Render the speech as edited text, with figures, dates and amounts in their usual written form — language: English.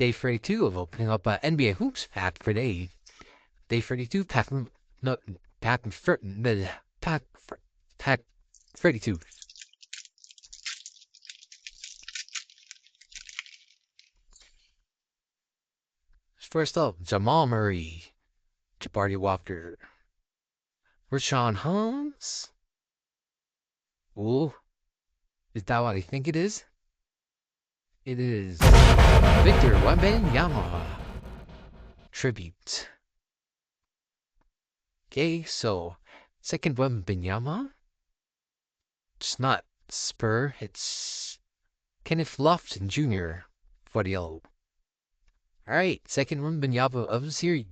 day 32 of opening up an NBA Hoops pack for day 32, pack, no, pack, pack, pack 32. First up, Jamal Murray, Jabari Walker, Rashawn Holmes. Ooh, is that what I think it is? It is Victor Wembanyama tribute. Okay, so second Wembanyama. It's not Spur, it's Kenneth Lofton Jr. for the yellow. Alright, second Wembanyama of the series.